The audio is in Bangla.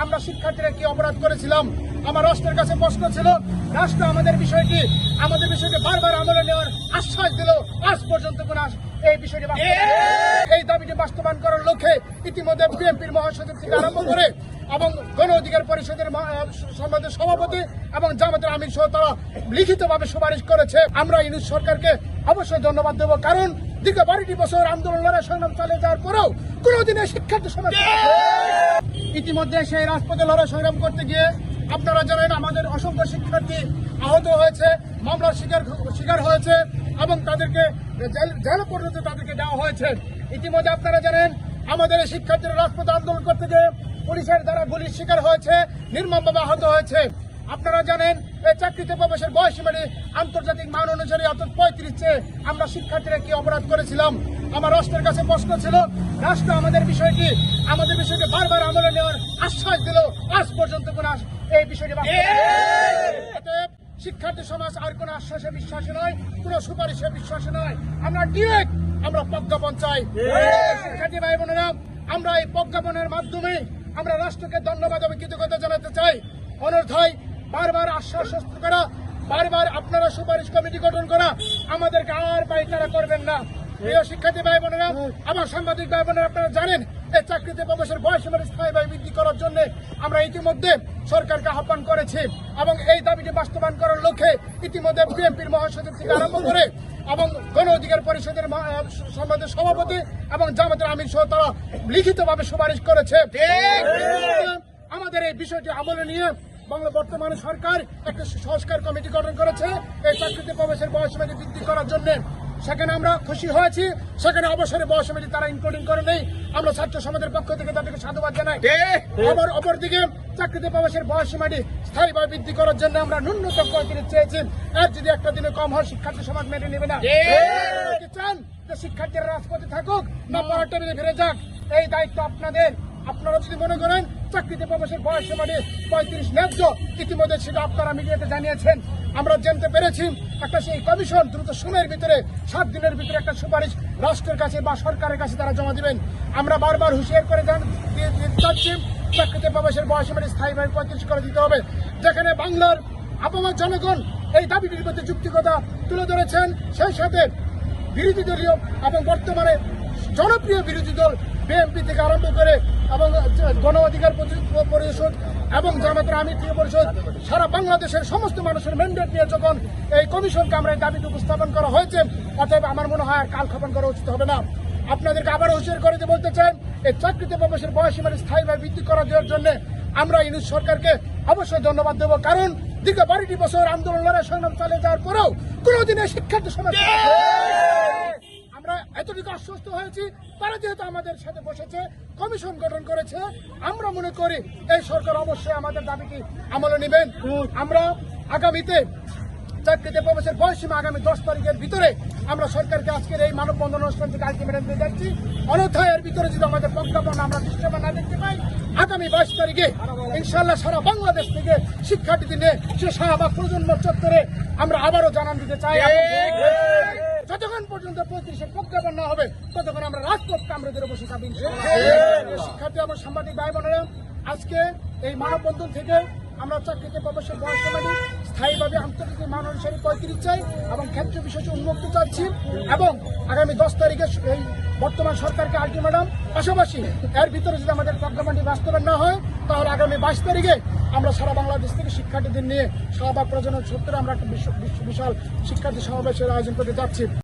আমরা শিক্ষার্থীরা কি অপরাধ করেছিলাম। আমার রাষ্ট্রের কাছে প্রশ্ন ছিল, রাষ্ট্র আমাদের বিষয়টি বারবার আমলে নেওয়ার আশ্বাস দিল, আজ পর্যন্ত কোন এই বিষয়টি এই দাবিটি বাস্তবায়ন করার লক্ষ্যে ইতিমধ্যে বিএনপির মহাসচিব থেকে আরম্ভ করে এবং গণ অধিকার পরিষদের সম্মানিত সভাপতি এবং জামাতের আমির সহ তারা লিখিতভাবে সুপারিশ করেছে। আমরা ইউনূস সরকারকে অবশ্যই ধন্যবাদ দেব, কারণ দীর্ঘ 12টি বছর আন্দোলন লড়াই সংগ্রাম চালিয়ে যাওয়ার পরেও কোনোদিনে শিক্ষার্থী সমাজ ইতিমধ্যে সেই রাজপথে লড়াই সংগ্রাম করতে গিয়ে আপনারা জানেন আমাদের অসংখ্য শিক্ষার্থী আহত হয়েছে, মামলার শিকার হয়েছে এবং তাদেরকে জেল পর্যন্ত তাদেরকে দেওয়া হয়েছে। ইতিমধ্যে আপনারা জানেন আমাদের এই শিক্ষার্থীরা রাজপথে আন্দোলন করতে গিয়ে পুলিশের দ্বারা গুলির শিকার হয়েছে, নির্মমভাবে আহত হয়েছে। আপনারা জানেন এই চাকরিতে প্রবেশের বয়সীমাটি আন্তর্জাতিক মান অনুসারে অর্থাৎ 35 আমরা শিক্ষার্থীরা কি অপরাধ করেছিলাম। আমার রাষ্ট্রের কাছে প্রশ্ন ছিল, রাষ্ট্র আমাদের বিষয়টি বারবার আমলে নেওয়ার আশ্বাস দিল, আজ পর্যন্ত কোন এই বিষয়টি শিক্ষার্থী সমাজ আর কোন আশ্বাসে বিশ্বাসী নয়, কোন সুপারিশে বিশ্বাসী নয়। আমরা প্রজ্ঞাপন চাই। শিক্ষার্থী ভাই বোনেরা, আমরা এই প্রজ্ঞাপনের মাধ্যমে আমরা রাষ্ট্রকে ধন্যবাদ এবং কৃতজ্ঞতা জানাতে চাই। অনর্থায় বারবার আশ্বাস করা, বারবার আপনারা সুপারিশ কমিটি গঠন করা আমাদেরকে আর পাইচারা করবেন না। প্রিয় শিক্ষার্থী ভাই বোনেরা, আমার সাংবাদিক ভাই বোনেরা, আপনারা জানেন এই চাকরিতে প্রবেশের বয়সীমাটি স্থায়ীভাবে বৃদ্ধি করার জন্য আমরা ইতিমধ্যে সরকারকে আহ্বান করেছি এবং এই দাবিটি বাস্তবায়ন করার লক্ষ্যে ইতিমধ্যে বিএনপির মহাসচিব থেকে আরম্ভ করে এবং গণ অধিকার পরিষদের সম্মানিত সভাপতি এবং জামাতের আমির সহ তারা লিখিতভাবে সুপারিশ করেছে। আমাদের এই বিষয়টি আমলে নিয়ে বর্তমানে সরকার একটা সংস্কার কমিটি গঠন করেছে এই চাকরিতে প্রবেশের বয়সীমাটি বৃদ্ধি করার জন্য। সেখানে আমরা খুশি হয়েছি, সেখানে অবসরের বয়সীমাটি তারা ইনক্লুডিং করে নেই। আমরা ছাত্র সমাজের পক্ষ থেকে তাদেরকে সাধুবাদ জানাই। আবার অপরদিকে চাকরিতে প্রবেশের বয়সীমাটি স্থায়ীভাবে বৃদ্ধি করার জন্য আমরা ন্যূনতম 35 চেয়েছি। এর যদি একটা দিনে কম হয় শিক্ষার্থী সমাজ মেনে নেবে না। চান যে শিক্ষার্থীরা রাজপথে থাকুক না পড়ার টেবিলে ফিরে যাক, এই দায়িত্ব আপনাদের। আপনারা যদি মনে করেন চাকরিতে প্রবেশের বয়সীমাটি 35 ন্যায্য, ইতিমধ্যে সেটা আপনারা মিডিয়াতে জানিয়েছেন। আমরা জানতে পেরেছি একটা সেই কমিশন দ্রুত সময়ের ভিতরে 7 দিনের ভিতরে একটা সুপারিশ রাষ্ট্রের কাছে বা সরকারের কাছে তারা জমা দিবেন। আমরা বারবার হুঁশিয়ার করে যাচ্ছি চাকরিতে প্রবেশের বয়সীমাটি স্থায়ীভাবে 35 করে দিতে হবে। যেখানে বাংলার আপামর জনগণ এই দাবিটির প্রতি যুক্তিকতা তুলে ধরেছেন, সেই সাথে বিরোধী দলীয় এবং বর্তমানে জনপ্রিয় বিরোধী দল বিএনপি থেকে আরম্ভ করে এবং গণ অধিকার পরিষদ এবং জামাতের আমির থেকে পরিষদ সারা বাংলাদেশের সমস্ত মানুষের ম্যান্ডেট নিয়ে যখন এই কমিশনকে আমরা এই দাবিতে উপস্থাপন করা হয়েছে, অতএব আমার মনে হয় কাল ক্ষেপণ করা উচিত হবে না। আপনাদেরকে আবারও হুঁশিয়ার করে বলতে চান, এই চাকরিতে প্রবেশের বয়সীমাটি স্থায়ীভাবে বৃদ্ধি করা দেওয়ার জন্য আমরা ইউনূস সরকারকে অবশ্যই ধন্যবাদ দেব, কারণ দীর্ঘ 12টি বছর আন্দোলন লড়াই সংগ্রাম চালিয়ে যাওয়ার পরেও কোনোদিনে শিক্ষার্থী সমাজ আমরা এতটুকু আশ্বস্ত হয়েছি। তারা যেহেতু আমাদের সাথে বসেছে, কমিশন গঠন করেছে, আমরা মনে করি এই সরকার অবশ্যই আমাদের দাবিটি আমলে নেবেন। আমরা আগামীতে চাকরিতে প্রবেশের বয়সীমা আগামী 10 তারিখের ভিতরে আমরা সরকারকে আজকের এই মানববন্ধন অনুষ্ঠান থেকে আলটিমেটাম দিয়ে যাচ্ছি। অন্যথায় এর ভিতরে যদি আমাদের প্রজ্ঞাপন আমরা দৃশ্যমান না দেখতে পাই, আগামী 22 তারিখে ইনশাআল্লাহ সারা বাংলাদেশ থেকে শিক্ষার্থী নিয়ে সে শাহবাগ প্রজন্ম চত্বরে আমরা আবারও জানান দিতে চাই। যতক্ষণ পর্যন্ত 35-এর প্রজ্ঞাপন না হবে ততক্ষণ আমরা রাজপথ কামড়ে ধরে বসে থাকবো। শিক্ষার্থী এবং সাংবাদিক ভাই বোনেরা, আজকে এই মানববন্ধন থেকে আমরা চাকরিতে প্রবেশের বয়সীমাটি স্থায়ীভাবে আন্তর্জাতিক মান অনুসারে 35 চাই এবং ক্ষেত্র বিষয়টি উন্মুক্ত চাচ্ছি এবং আগামী 10 তারিখে এই বর্তমান সরকারকে আলটিমেটাম, পাশাপাশি এর ভিতরে যদি আমাদের প্রজ্ঞাপনটি বাস্তবায়ন না হয় তাহলে আগামী 22 তারিখে আমরা সারা বাংলাদেশ থেকে শিক্ষার্থীদের নিয়ে শাহবাগ প্রজনন সত্তরে আমরা একটা বিশাল শিক্ষার্থী সমাবেশের আয়োজন করতে যাচ্ছি।